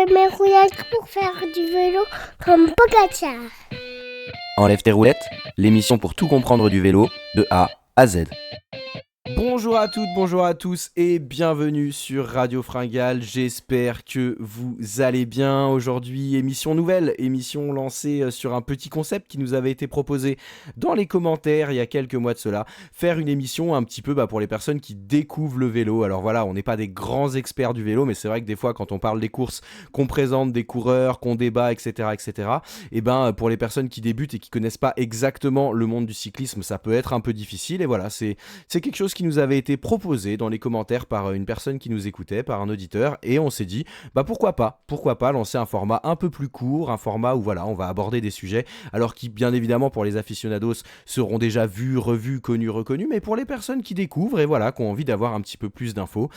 fais mes roulettes pour faire du vélo comme Pogacar. Enlève tes roulettes, l'émission pour tout comprendre du vélo, de A à Z. Bonjour à toutes, bonjour à tous et bienvenue sur Radio Fringale. J'espère que vous allez bien. Aujourd'hui, émission nouvelle, émission lancée sur un petit concept qui nous avait été proposé dans les commentaires il y a quelques mois de cela. Faire une émission un petit peu pour les personnes qui découvrent le vélo. Alors voilà, on n'est pas des grands experts du vélo, mais c'est vrai que des fois quand on parle des courses, qu'on présente des coureurs, qu'on débat, etc., et pour les personnes qui débutent et qui connaissent pas exactement le monde du cyclisme, ça peut être un peu difficile. Et voilà, c'est quelque chose qui nous avait été proposé dans les commentaires par une personne qui nous écoutait, par un auditeur, et on s'est dit, pourquoi pas lancer un format un peu plus court, un format où voilà, on va aborder des sujets, alors qui bien évidemment pour les aficionados seront déjà vus, revus, connus, reconnus, mais pour les personnes qui découvrent et voilà, qui ont envie d'avoir un petit peu plus d'infos,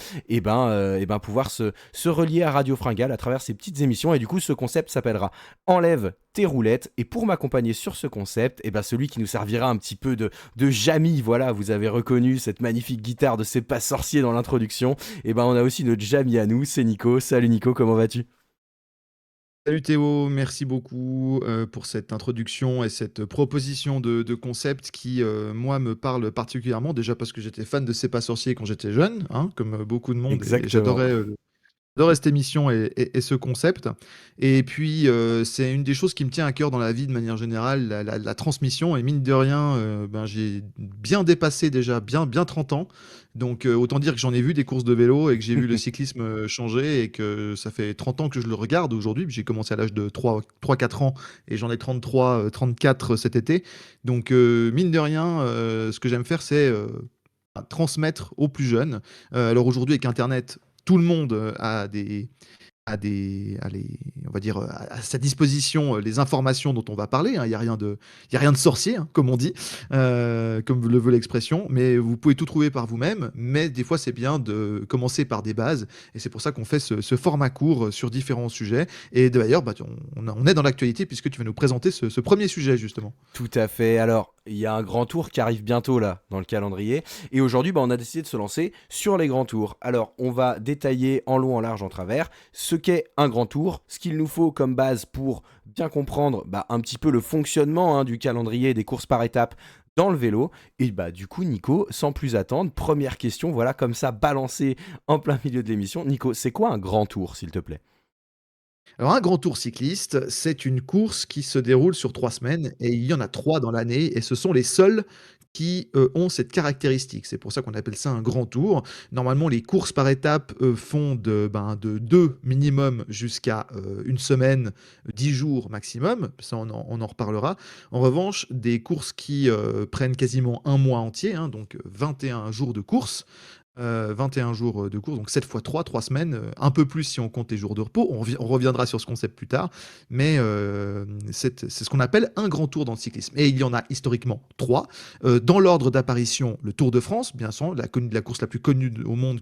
pouvoir se relier à Radio Fringale à travers ces petites émissions, et du coup ce concept s'appellera Enlève tes roulettes. Et pour m'accompagner sur ce concept, celui qui nous servira un petit peu de Jamy, voilà, vous avez reconnu cette magnifique guitare de C'est pas sorcier dans l'introduction, on a aussi notre Jamy à nous, c'est Nico. Salut Nico, comment vas-tu ? Salut Théo, merci beaucoup pour cette introduction et cette proposition de concept qui, moi, me parle particulièrement, déjà parce que j'étais fan de C'est pas sorcier quand j'étais jeune, hein, comme beaucoup de monde, et Exactement. j'adorais cette émission et ce concept. Et puis, c'est une des choses qui me tient à cœur dans la vie de manière générale, la transmission. Et mine de rien, j'ai bien dépassé déjà bien 30 ans. Donc, autant dire que j'en ai vu des courses de vélo et que j'ai vu le cyclisme changer et que ça fait 30 ans que je le regarde aujourd'hui. J'ai commencé à l'âge de 3-4 ans et j'en ai 33, 34 cet été. Donc, mine de rien, ce que j'aime faire, c'est transmettre aux plus jeunes. Alors aujourd'hui, avec Internet, tout le monde on va dire, à sa disposition les informations dont on va parler, hein. Il y a rien de sorcier, hein, comme on dit, comme le veut l'expression, mais vous pouvez tout trouver par vous-même. Mais des fois, c'est bien de commencer par des bases, et c'est pour ça qu'on fait ce format court sur différents sujets. Et d'ailleurs, on est dans l'actualité puisque tu vas nous présenter ce premier sujet justement. Tout à fait. Alors, il y a un grand tour qui arrive bientôt là dans le calendrier. Et aujourd'hui, on a décidé de se lancer sur les grands tours. Alors, on va détailler en long, en large, en travers ce qu'est un grand tour, ce qu'il nous faut comme base pour bien comprendre un petit peu le fonctionnement du calendrier des courses par étapes dans le vélo. Et du coup, Nico, sans plus attendre, première question, voilà, comme ça, balancée en plein milieu de l'émission. Nico, c'est quoi un grand tour, s'il te plaît ? Alors un grand tour cycliste, c'est une course qui se déroule sur 3 semaines et il y en a 3 dans l'année et ce sont les seuls qui, ont cette caractéristique. C'est pour ça qu'on appelle ça un grand tour. Normalement, les courses par étapes, font de 2 minimum jusqu'à, 1 semaine, 10 jours maximum. Ça, on en reparlera. En revanche, des courses qui, prennent quasiment un mois entier, hein, donc 21 jours de course, 21 jours, de course, donc 7 fois 3 semaines, un peu plus si on compte les jours de repos. On reviendra sur ce concept plus tard, mais c'est ce qu'on appelle un grand tour dans le cyclisme. Et il y en a historiquement 3. Dans l'ordre d'apparition, le Tour de France, bien sûr, la course la plus connue au monde,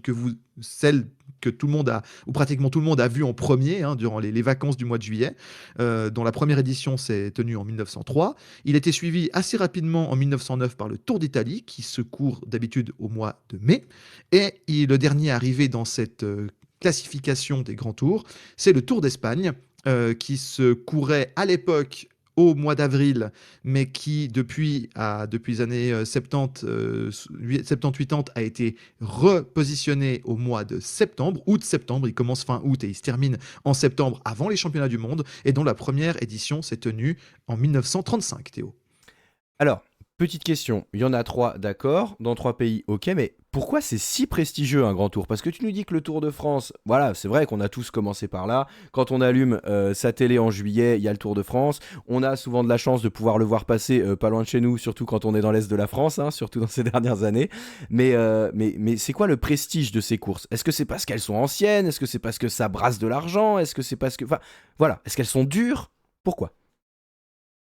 celle que tout le monde a, ou pratiquement tout le monde a vu en premier, hein, durant les vacances du mois de juillet, dont la première édition s'est tenue en 1903. Il a été suivi assez rapidement en 1909 par le Tour d'Italie, qui se court d'habitude au mois de mai. Et le dernier arrivé dans cette classification des grands tours, c'est le Tour d'Espagne, qui se courait à l'époque au mois d'avril, mais qui depuis les années 70, 70-80 a été repositionné au mois de septembre, août-septembre. Il commence fin août et il se termine en septembre avant les championnats du monde, et dont la première édition s'est tenue en 1935, Théo. Alors, petite question, il y en a 3, d'accord, dans 3 pays, ok, mais pourquoi c'est si prestigieux un grand tour ? Parce que tu nous dis que le Tour de France, voilà, c'est vrai qu'on a tous commencé par là. Quand on allume sa télé en juillet, il y a le Tour de France. On a souvent de la chance de pouvoir le voir passer pas loin de chez nous, surtout quand on est dans l'Est de la France, hein, surtout dans ces dernières années. Mais c'est quoi le prestige de ces courses ? Est-ce que c'est parce qu'elles sont anciennes ? Est-ce que c'est parce que ça brasse de l'argent ? Est-ce que c'est parce que... Enfin, voilà, est-ce qu'elles sont dures ? Pourquoi ?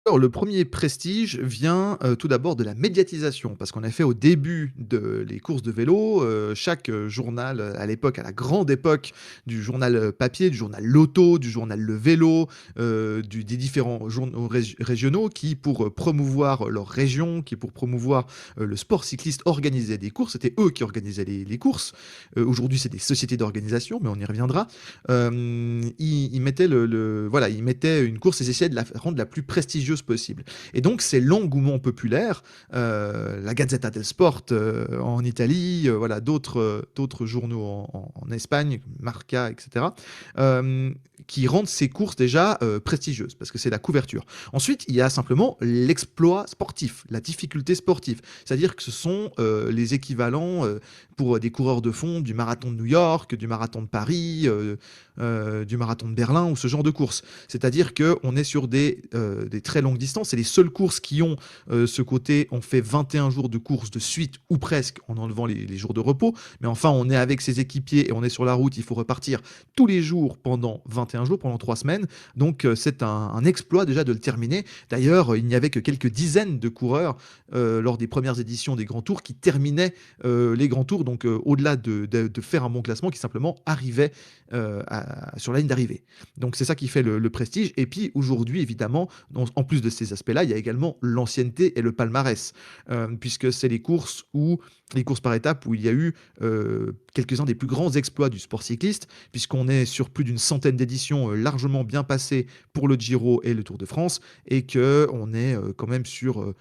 Alors, le premier prestige vient, tout d'abord de la médiatisation. Parce qu'en effet, au début de les courses de vélo, chaque, journal, à l'époque, à la grande époque du journal, papier, du journal Loto, du journal Le Vélo, des différents journaux régionaux qui, pour, promouvoir leur région, qui pour promouvoir, le sport cycliste, organisaient des courses. C'était eux qui organisaient les courses. Aujourd'hui, c'est des sociétés d'organisation, mais on y reviendra. Ils mettaient voilà, ils mettaient une course, ils essayaient de la rendre la plus prestigieuse possible. Et donc, c'est l'engouement populaire, la Gazzetta del Sport en Italie, voilà, d'autres journaux en Espagne, Marca, etc., qui rendent ces courses déjà prestigieuses, parce que c'est la couverture. Ensuite, il y a simplement l'exploit sportif, la difficulté sportive. C'est-à-dire que ce sont les équivalents pour des coureurs de fond du marathon de New York, du marathon de Paris, du marathon de Berlin ou ce genre de course. C'est-à-dire qu'on est sur des très longues distances. C'est les seules courses qui ont ce côté, on fait 21 jours de course de suite ou presque en enlevant les jours de repos. Mais enfin, on est avec ses équipiers et on est sur la route. Il faut repartir tous les jours pendant 21 jours, pendant 3 semaines. Donc c'est un exploit déjà de le terminer. D'ailleurs, il n'y avait que quelques dizaines de coureurs lors des premières éditions des Grands Tours qui terminaient les Grands Tours. Donc au-delà de faire un bon classement, qui simplement arrivaient sur la ligne d'arrivée. Donc c'est ça qui fait le prestige. Et puis aujourd'hui, évidemment, en plus de ces aspects-là, il y a également l'ancienneté et le palmarès, puisque c'est les courses par étapes où il y a eu quelques-uns des plus grands exploits du sport cycliste, puisqu'on est sur plus d'une centaine d'éditions largement bien passées pour le Giro et le Tour de France, et qu'on est quand même sur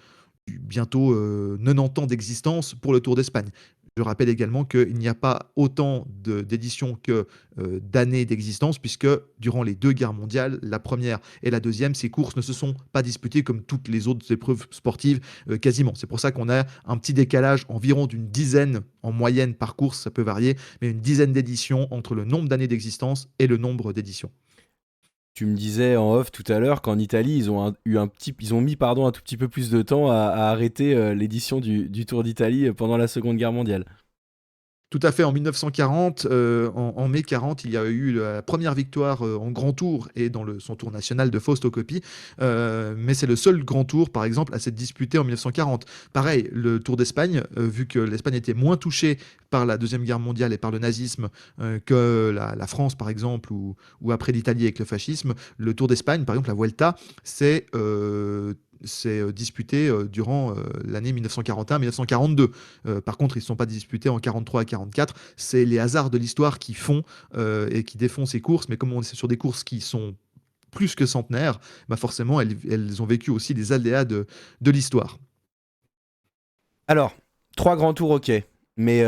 bientôt 90 ans d'existence pour le Tour d'Espagne. Je rappelle également qu'il n'y a pas autant d'éditions que d'années d'existence, puisque durant les deux guerres mondiales, la première et la deuxième, ces courses ne se sont pas disputées comme toutes les autres épreuves sportives, quasiment. C'est pour ça qu'on a un petit décalage environ d'une dizaine en moyenne par course, ça peut varier, mais une dizaine d'éditions entre le nombre d'années d'existence et le nombre d'éditions. Tu me disais en off tout à l'heure qu'en Italie, ils ont mis un tout petit peu plus de temps à arrêter l'édition du Tour d'Italie pendant la Seconde Guerre mondiale. Tout à fait, en 1940, en mai 40, il y a eu la première victoire en grand tour et dans son tour national de Fausto Coppi. Mais c'est le seul grand tour, par exemple, à s'être disputé en 1940. Pareil, le Tour d'Espagne, vu que l'Espagne était moins touchée par la Deuxième Guerre mondiale et par le nazisme que la France, par exemple, ou après l'Italie avec le fascisme, le Tour d'Espagne, par exemple, la Vuelta, c'est disputé durant l'année 1941-1942. Par contre, ils ne sont pas disputés en 43 et 44. C'est les hasards de l'histoire qui font et qui défont ces courses. Mais comme on est sur des courses qui sont plus que centenaires, bah forcément, elles ont vécu aussi les aléas de l'histoire. Alors, 3 grands tours, ok. Mais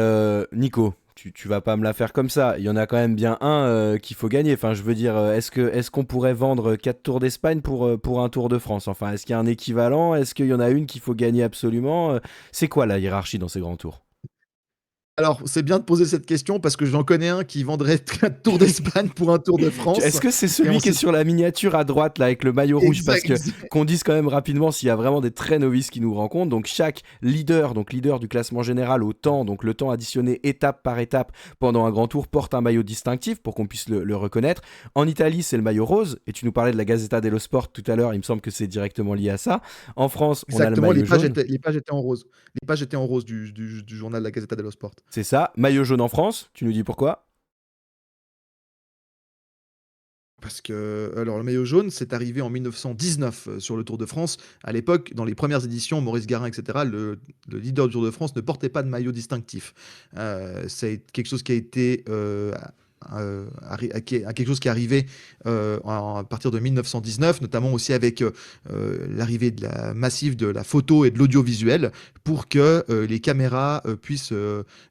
Nico, tu vas pas me la faire comme ça. Il y en a quand même bien un qu'il faut gagner. Enfin, je veux dire, est-ce qu'on pourrait vendre 4 Tours d'Espagne pour un Tour de France? Enfin, est-ce qu'il y a un équivalent? Est-ce qu'il y en a une qu'il faut gagner absolument? C'est quoi la hiérarchie dans ces grands tours? Alors, c'est bien de poser cette question parce que j'en connais un qui vendrait 4 Tours d'Espagne pour un Tour de France. Est-ce que c'est Et celui on qui est sait... sur la miniature à droite là avec le maillot rouge? Parce que Exact. qu'on dise quand même rapidement s'il y a vraiment des très novices qui nous rencontrent. Donc chaque leader, donc leader du classement général au temps, donc le temps additionné étape par étape pendant un grand tour, porte un maillot distinctif pour qu'on puisse le reconnaître. En Italie, c'est le maillot rose. Et tu nous parlais de la Gazzetta dello Sport tout à l'heure. Il me semble que c'est directement lié à ça. En France, on a le Exactement, maillot jaune. les pages étaient en rose. Les pages étaient en rose du journal La Gazzetta dello Sport. C'est ça. Maillot jaune en France. Tu nous dis pourquoi? Parce que, alors, le maillot jaune, c'est arrivé en 1919 sur le Tour de France. À l'époque, dans les premières éditions, Maurice Garin, etc., le leader du Tour de France ne portait pas de maillot distinctif. C'est quelque chose qui a été quelque chose qui est arrivé à partir de 1919, notamment aussi avec l'arrivée massive de la photo et de l'audiovisuel, pour que les caméras puissent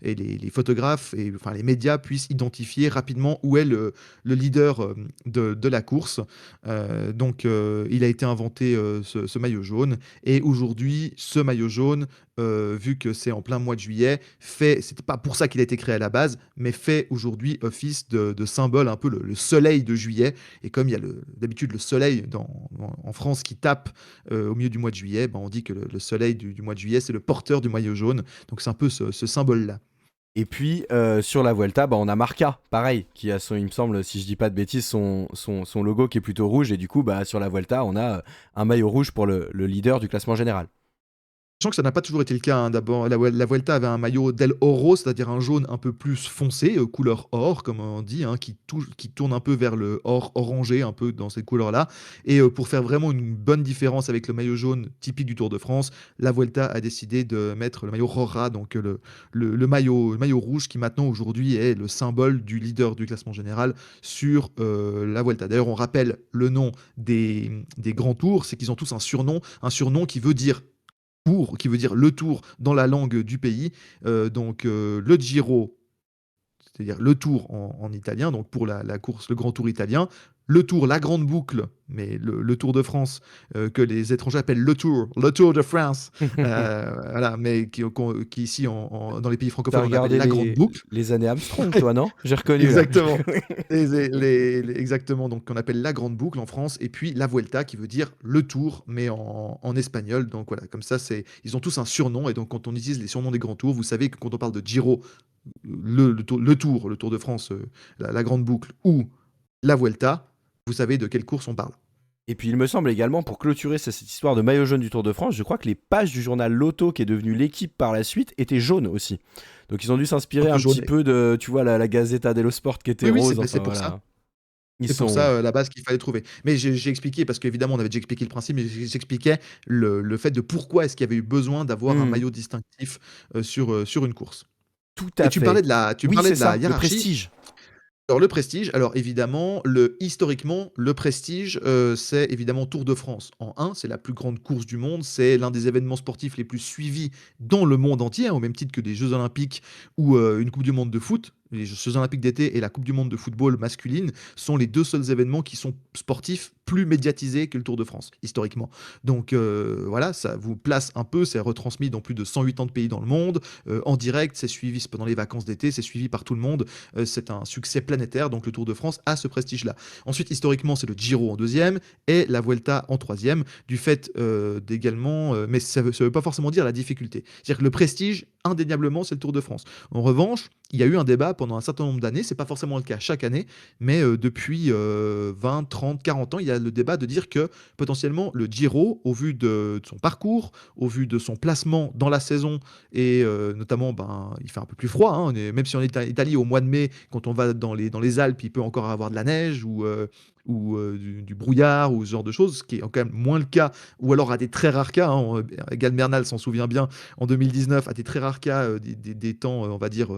et les photographes et enfin les médias puissent identifier rapidement où est le leader de la course. Il a été inventé ce maillot jaune, et aujourd'hui ce maillot jaune, vu que c'est en plein mois de juillet, c'était pas pour ça qu'il a été créé à la base, mais fait aujourd'hui office de symbole, un peu le soleil de juillet. Et comme il y a d'habitude le soleil en France qui tape au milieu du mois de juillet, ben on dit que le soleil du mois de juillet, c'est le porteur du maillot jaune. Donc c'est un peu ce symbole-là. Et puis sur la Vuelta, bah, on a Marca, pareil, qui a il me semble, si je dis pas de bêtises, son logo qui est plutôt rouge. Et du coup, bah, sur la Vuelta, on a un maillot rouge pour le leader du classement général. Sachant que ça n'a pas toujours été le cas, hein. D'abord, la Vuelta avait un maillot del Oro, c'est-à-dire un jaune un peu plus foncé, couleur or, comme on dit, hein, qui tourne un peu vers le or orangé, un peu dans cette couleur-là. Et pour faire vraiment une bonne différence avec le maillot jaune typique du Tour de France, la Vuelta a décidé de mettre le maillot Roja, donc le maillot rouge, qui maintenant, aujourd'hui, est le symbole du leader du classement général sur la Vuelta. D'ailleurs, on rappelle le nom des grands tours, c'est qu'ils ont tous un surnom qui veut dire qui veut dire le tour dans la langue du pays. Le Giro, c'est-à-dire le tour en italien, donc pour la course, le grand tour italien. Le tour, la grande boucle, mais le Tour de France, que les étrangers appellent le Tour de France, voilà, mais qui ici, dans les pays T'as francophones, on appelle regardé la grande boucle. les années Armstrong, toi, non? J'ai reconnu là. Exactement. Exactement, donc qu'on appelle la grande boucle en France, et puis la Vuelta qui veut dire le tour, mais en espagnol. Donc voilà, comme ça, ils ont tous un surnom, et donc quand on utilise les surnoms des grands tours, vous savez que quand on parle de Giro, le Tour de France, la grande boucle, ou la Vuelta, vous savez de quelle course on parle. Et puis il me semble également, pour clôturer cette histoire de maillot jaune du Tour de France, je crois que les pages du journal Lotto, qui est devenu l'équipe par la suite, étaient jaunes aussi. Donc ils ont dû s'inspirer un petit peu de, tu vois, la Gazzetta dello Sport qui était Oui, rose. c'est Enfin, pour voilà. ça. C'est pour ça, la base qu'il fallait trouver. Mais j'ai expliqué, parce qu'évidemment, on avait déjà expliqué le principe, mais j'expliquais le fait de pourquoi est-ce qu'il y avait eu besoin d'avoir un maillot distinctif sur une course. Tout à fait. Tu parlais de la hiérarchie. Le prestige. Alors le prestige, évidemment, historiquement, le prestige, c'est évidemment Tour de France en 1, c'est la plus grande course du monde, c'est l'un des événements sportifs les plus suivis dans le monde entier, hein, au même titre que des Jeux Olympiques ou une Coupe du Monde de foot. Les Jeux Olympiques d'été et la Coupe du Monde de football masculine sont les deux seuls événements qui sont sportifs plus médiatisés que le Tour de France, historiquement. Donc voilà, ça vous place un peu, c'est retransmis dans plus de 180 pays dans le monde, en direct, c'est suivi pendant les vacances d'été, c'est suivi par tout le monde, c'est un succès planétaire, donc le Tour de France a ce prestige-là. Ensuite, historiquement, c'est le Giro en deuxième et la Vuelta en troisième, du fait d'également, mais ça veut pas forcément dire la difficulté. C'est-à-dire que le prestige, indéniablement, c'est le Tour de France. En revanche, il y a eu un débat pendant un certain nombre d'années, c'est pas forcément le cas chaque année, mais depuis 20, 30, 40 ans, il y a le débat de dire que potentiellement le Giro, au vu de son parcours, au vu de son placement dans la saison, et notamment, il fait un peu plus froid, hein, même si on est en Italie au mois de mai, quand on va dans les Alpes, il peut encore avoir de la neige ou du brouillard ou ce genre de choses, ce qui est quand même moins le cas, ou alors à des très rares cas, hein, Egan Bernal s'en souvient bien, en 2019, à des très rares cas, des temps, on va dire,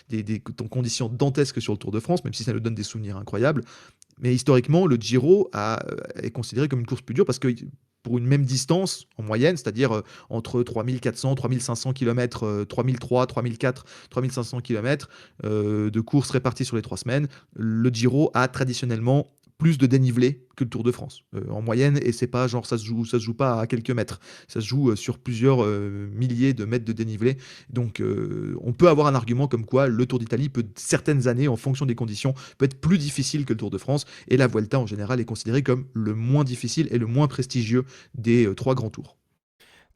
des conditions dantesques sur le Tour de France, même si ça nous donne des souvenirs incroyables. Mais historiquement, le Giro est considéré comme une course plus dure parce que pour une même distance en moyenne, c'est-à-dire entre 3400, 3500 km, 3003, 3004, 3500 km de courses réparties sur les 3 semaines, le Giro a traditionnellement plus de dénivelé que le Tour de France en moyenne, et c'est pas genre ça se joue pas à quelques mètres, ça se joue sur plusieurs milliers de mètres de dénivelé. Donc on peut avoir un argument comme quoi le Tour d'Italie peut, certaines années, en fonction des conditions, peut être plus difficile que le Tour de France, et la Vuelta en général est considérée comme le moins difficile et le moins prestigieux des 3 grands tours.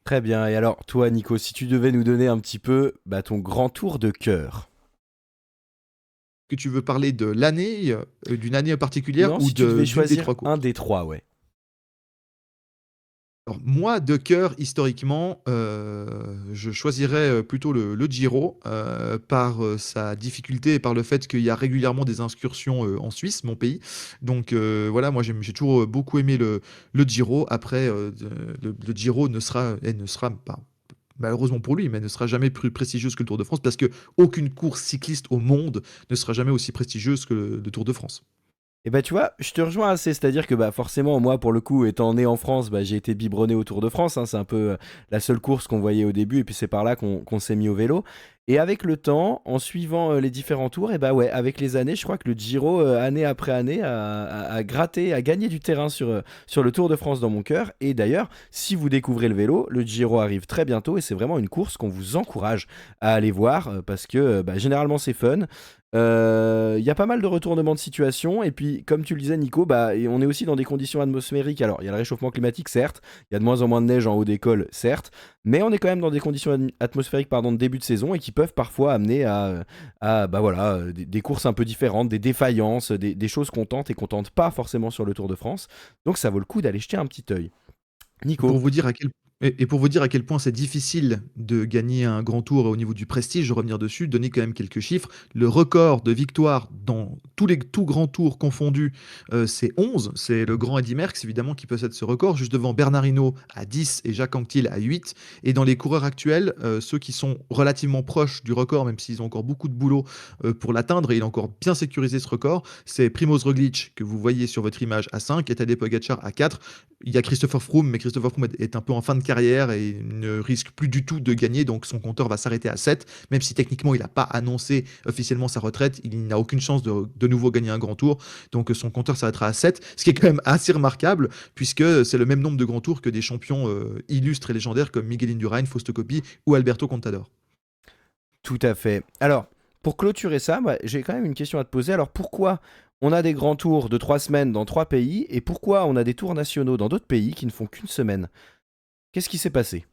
Très bien. Et alors toi, Nico, si tu devais nous donner un petit peu ton grand tour de cœur. Que tu veux parler de l'année, d'une année particulière, non, ou si tu devais d'une des choisir 3 courses? un des 3, ouais. Alors moi, de cœur, historiquement, je choisirais plutôt le Giro, par sa difficulté et par le fait qu'il y a régulièrement des incursions en Suisse, mon pays. Donc voilà, moi j'ai toujours beaucoup aimé le Giro. Après, le Giro ne sera pas, malheureusement pour lui, mais ne sera jamais plus prestigieuse que le Tour de France, parce que aucune course cycliste au monde ne sera jamais aussi prestigieuse que le Tour de France. Et tu vois, je te rejoins assez, c'est-à-dire que forcément, moi pour le coup, étant né en France, j'ai été biberonné au Tour de France, hein, c'est un peu la seule course qu'on voyait au début, et puis c'est par là qu'on s'est mis au vélo. Et avec le temps, en suivant les différents tours, ouais, avec les années, je crois que le Giro, année après année, a gratté, a gagné du terrain sur le Tour de France dans mon cœur. Et d'ailleurs, si vous découvrez le vélo, le Giro arrive très bientôt, et c'est vraiment une course qu'on vous encourage à aller voir, parce que généralement c'est fun. Il y a pas mal de retournements de situation et puis comme tu le disais Nico, bah, et on est aussi dans des conditions atmosphériques. Alors il y a le réchauffement climatique certes, il y a de moins en moins de neige en haut des cols certes, mais on est quand même dans des conditions atmosphériques pardon, de début de saison et qui peuvent parfois amener à bah voilà, des courses un peu différentes, des défaillances, des choses qu'on tente et qu'on tente pas forcément sur le Tour de France. Donc ça vaut le coup d'aller jeter un petit œil. Nico. Pour vous dire à quel et pour vous dire à quel point c'est difficile de gagner un grand tour au niveau du prestige, je vais revenir dessus, donner quand même quelques chiffres. Le record de victoires dans tous grands tours confondus, c'est 11. C'est le grand Eddy Merckx, évidemment, qui possède ce record, juste devant Bernard Hinault à 10 et Jacques Anquetil à 8. Et dans les coureurs actuels, ceux qui sont relativement proches du record, même s'ils ont encore beaucoup de boulot pour l'atteindre, et il a encore bien sécurisé ce record, c'est Primoz Roglic, que vous voyez sur votre image, à 5, et Tadej Pogacar à 4. Il y a Christopher Froome, mais Christopher Froome est un peu en fin de carrière et ne risque plus du tout de gagner, donc son compteur va s'arrêter à 7, même si techniquement il n'a pas annoncé officiellement sa retraite, il n'a aucune chance de nouveau gagner un grand tour, donc son compteur s'arrêtera à 7, ce qui est quand même assez remarquable, puisque c'est le même nombre de grands tours que des champions illustres et légendaires comme Miguel Indurain, Fausto Coppi ou Alberto Contador. Tout à fait. Alors, pour clôturer ça, bah, j'ai quand même une question à te poser. Alors, pourquoi on a des grands tours de 3 semaines dans 3 pays et pourquoi on a des tours nationaux dans d'autres pays qui ne font qu'une semaine? Qu'est-ce qui s'est passé?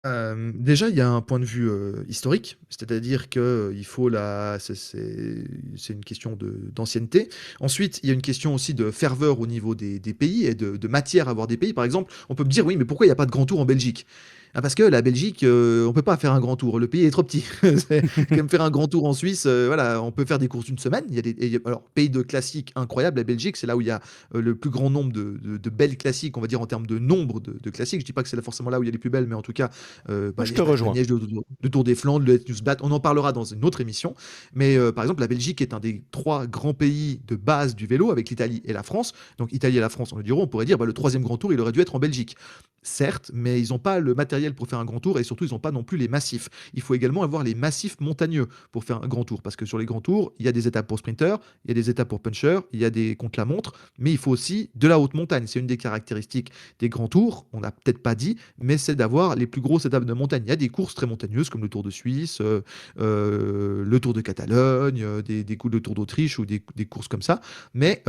Déjà, il y a un point de vue, historique, c'est-à-dire que il faut la c'est une question d'ancienneté. Ensuite, il y a une question aussi de ferveur au niveau des pays et de matière à voir des pays. Par exemple, on peut me dire: «Oui, mais pourquoi il y a pas de grand tour en Belgique?» Ah parce que la Belgique, on peut pas faire un grand tour, le pays est trop petit. C'est comme faire un grand tour en Suisse, voilà, on peut faire des courses d'une semaine. Il y a des et il y a alors pays de classiques incroyables, la Belgique, c'est là où il y a, le plus grand nombre de belles classiques, on va dire en termes de nombre de classiques. Je dis pas que c'est là forcément là où il y a les plus belles, mais en tout cas, Moi, bah, je les te rejoins. Bastogne-Liège, le Tour des Flandres, le Het-Nieuwsblad, on en parlera dans une autre émission. Mais par exemple, la Belgique est un des 3 grands pays de base du vélo avec l'Italie et la France. Donc Italie et la France, on le dira, on pourrait dire, bah, le 3e grand tour, il aurait dû être en Belgique. Certes, mais ils n'ont pas le matériel pour faire un grand tour et surtout, ils n'ont pas non plus les massifs. Il faut également avoir les massifs montagneux pour faire un grand tour parce que sur les grands tours, il y a des étapes pour sprinters, il y a des étapes pour punchers, il y a des contre-la-montre, mais il faut aussi de la haute montagne. C'est une des caractéristiques des grands tours, on n'a peut-être pas dit, mais c'est d'avoir les plus grosses étapes de montagne. Il y a des courses très montagneuses comme le Tour de Suisse, le Tour de Catalogne, le Tour d'Autriche ou des courses comme ça. Mais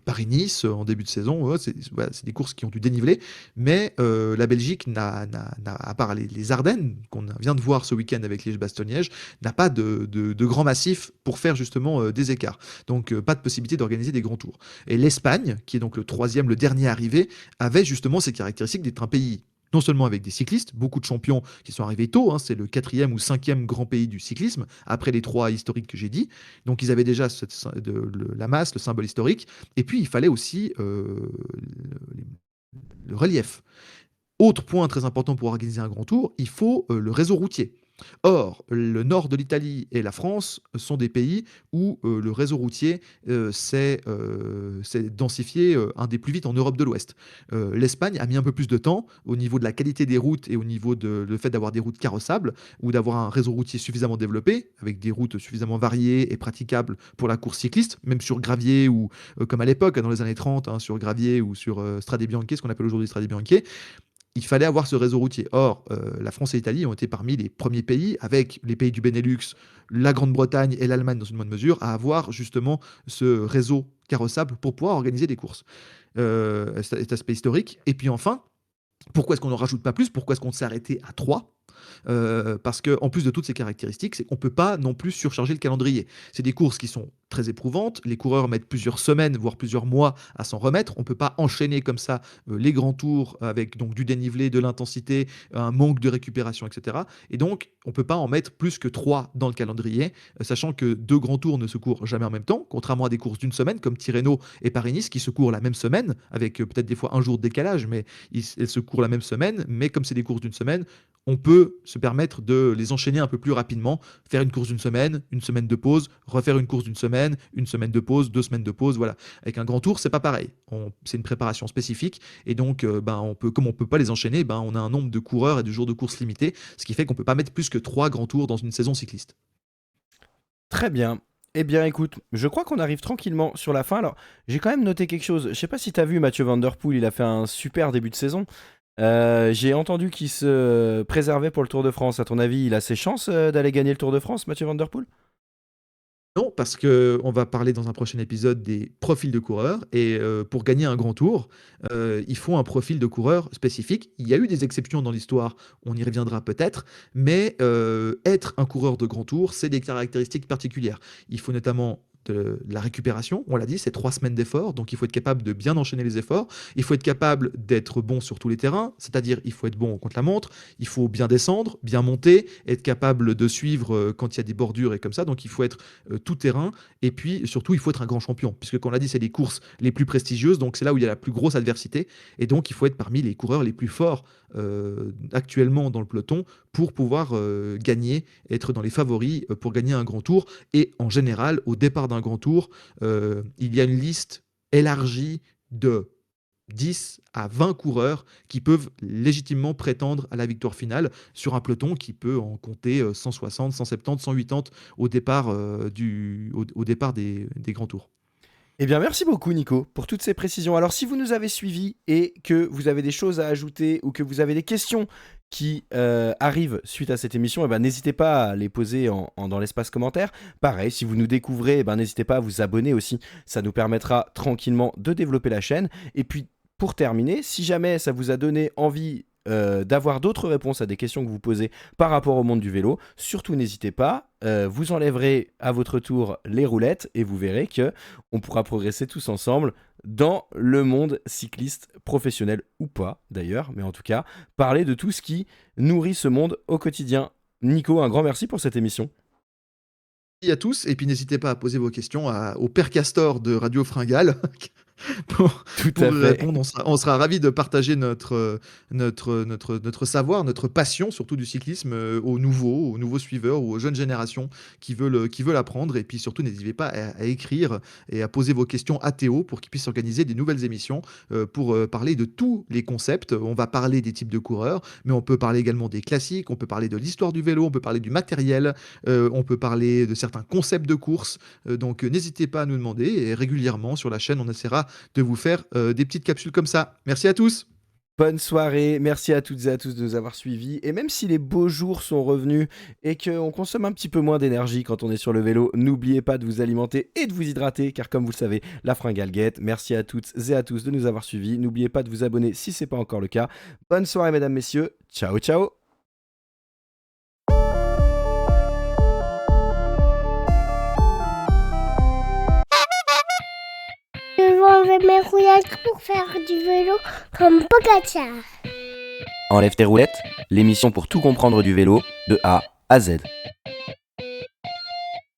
Paris-Nice, en début de saison, voilà, c'est des courses qui ont du dénivelé. Mais la Belgique à part les Ardennes, qu'on vient de voir ce week-end avec Liège-Bastogne-Liège, n'a pas de grands massifs pour faire justement des écarts. Donc pas de possibilité d'organiser des grands tours. Et l'Espagne, qui est donc le troisième, le dernier arrivé, avait justement ces caractéristiques d'être un pays non seulement avec des cyclistes, beaucoup de champions qui sont arrivés tôt, hein, c'est le 4e ou 5e grand pays du cyclisme, après les 3 historiques que j'ai dit. Donc ils avaient déjà la masse, le symbole historique, et puis il fallait aussi le relief. Autre point très important pour organiser un grand tour, il faut le réseau routier. Or, le nord de l'Italie et la France sont des pays où le réseau routier s'est densifié un des plus vite en Europe de l'Ouest. L'Espagne a mis un peu plus de temps au niveau de la qualité des routes et au niveau de le fait d'avoir des routes carrossables ou d'avoir un réseau routier suffisamment développé, avec des routes suffisamment variées et praticables pour la course cycliste, même sur gravier ou comme à l'époque, dans les années 30, hein, sur gravier ou sur Strade Bianche, ce qu'on appelle aujourd'hui Strade Bianche, il fallait avoir ce réseau routier. Or, la France et l'Italie ont été parmi les premiers pays, avec les pays du Benelux, la Grande-Bretagne et l'Allemagne dans une bonne mesure, à avoir justement ce réseau carrossable pour pouvoir organiser des courses. Cet aspect historique. Et puis enfin, pourquoi est-ce qu'on n'en rajoute pas plus? Pourquoi est-ce qu'on s'est arrêté à 3? Parce qu'en plus de toutes ces caractéristiques, c'est qu'on ne peut pas non plus surcharger le calendrier. C'est des courses qui sont très éprouvantes. Les coureurs mettent plusieurs semaines, voire plusieurs mois à s'en remettre. On ne peut pas enchaîner comme ça les grands tours avec donc du dénivelé, de l'intensité, un manque de récupération, etc. Et donc, on ne peut pas en mettre plus que 3 dans le calendrier, sachant que 2 grands tours ne se courent jamais en même temps, contrairement à des courses d'une semaine comme Tirreno et Paris-Nice qui se courent la même semaine, avec peut-être des fois un jour de décalage, mais elles se courent la même semaine. Mais comme c'est des courses d'une semaine, on peut se permettre de les enchaîner un peu plus rapidement, faire une course d'une semaine, une semaine de pause, refaire une course d'une semaine, une semaine de pause, 2 semaines de pause, voilà. Avec un grand tour, c'est pas pareil. C'est une préparation spécifique et donc, comme on peut pas les enchaîner, on a un nombre de coureurs et de jours de course limité, ce qui fait qu'on peut pas mettre plus que 3 grands tours dans une saison cycliste. Très bien. Eh bien, écoute, je crois qu'on arrive tranquillement sur la fin. Alors, j'ai quand même noté quelque chose. Je sais pas si t'as vu Mathieu Van Der Poel, il a fait un super début de saison. J'ai entendu qu'il se préservait pour le Tour de France. À ton avis, il a ses chances d'aller gagner le Tour de France, Mathieu Van Der Poel? Non, parce qu'on va parler dans un prochain épisode des profils de coureurs et pour gagner un grand tour, il faut un profil de coureur spécifique. Il y a eu des exceptions dans l'histoire, on y reviendra peut-être, mais être un coureur de grand tour, c'est des caractéristiques particulières. Il faut notamment de la récupération, on l'a dit, c'est 3 semaines d'efforts, donc il faut être capable de bien enchaîner les efforts. Il faut être capable d'être bon sur tous les terrains, c'est-à-dire il faut être bon contre la montre, il faut bien descendre, bien monter, être capable de suivre quand il y a des bordures et comme ça, donc il faut être tout terrain. Et puis surtout, il faut être un grand champion, puisque comme on l'a dit, c'est les courses les plus prestigieuses, donc c'est là où il y a la plus grosse adversité. Et donc il faut être parmi les coureurs les plus forts actuellement dans le peloton pour pouvoir gagner, être dans les favoris pour gagner un grand tour. Et en général, au départ d'un grand tour, il y a une liste élargie de 10 à 20 coureurs qui peuvent légitimement prétendre à la victoire finale sur un peloton qui peut en compter 160, 170, 180 au départ, au départ des grands tours. Eh bien, merci beaucoup, Nico, pour toutes ces précisions. Alors, si vous nous avez suivis et que vous avez des choses à ajouter ou que vous avez des questions qui arrivent suite à cette émission, eh ben, n'hésitez pas à les poser dans l'espace commentaire. Pareil, si vous nous découvrez, eh ben, n'hésitez pas à vous abonner aussi. Ça nous permettra tranquillement de développer la chaîne. Et puis, pour terminer, si jamais ça vous a donné envie d'avoir d'autres réponses à des questions que vous posez par rapport au monde du vélo, surtout n'hésitez pas, vous enlèverez à votre tour les roulettes et vous verrez que on pourra progresser tous ensemble dans le monde cycliste professionnel ou pas d'ailleurs, mais en tout cas parler de tout ce qui nourrit ce monde au quotidien. Nico, un grand merci pour cette émission. Merci à tous, et puis n'hésitez pas à poser vos questions au Père Castor de Radio Fringale. pour, Tout pour à y fait. répondre, on sera ravis de partager notre savoir, notre passion, surtout du cyclisme, aux nouveaux suiveurs ou aux jeunes générations qui veulent apprendre. Et puis surtout, n'hésitez pas à écrire et à poser vos questions à Théo pour qu'il puisse organiser des nouvelles émissions pour parler de tous les concepts. On va parler des types de coureurs, mais on peut parler également des classiques, on peut parler de l'histoire du vélo, on peut parler du matériel, on peut parler de certains concepts de course. Donc n'hésitez pas à nous demander, et régulièrement sur la chaîne, on essaiera de vous faire des petites capsules comme ça. Merci à tous. Bonne soirée, merci à toutes et à tous de nous avoir suivis. Et même si les beaux jours sont revenus et qu'on consomme un petit peu moins d'énergie quand on est sur le vélo, n'oubliez pas de vous alimenter et de vous hydrater, car comme vous le savez, la fringale guette. Merci à toutes et à tous de nous avoir suivis. N'oubliez pas de vous abonner si ce n'est pas encore le cas. Bonne soirée mesdames, messieurs. Ciao, ciao. Je vais enlever mes roulettes pour faire du vélo comme Pogacar. Enlève tes roulettes, l'émission pour tout comprendre du vélo de A à Z.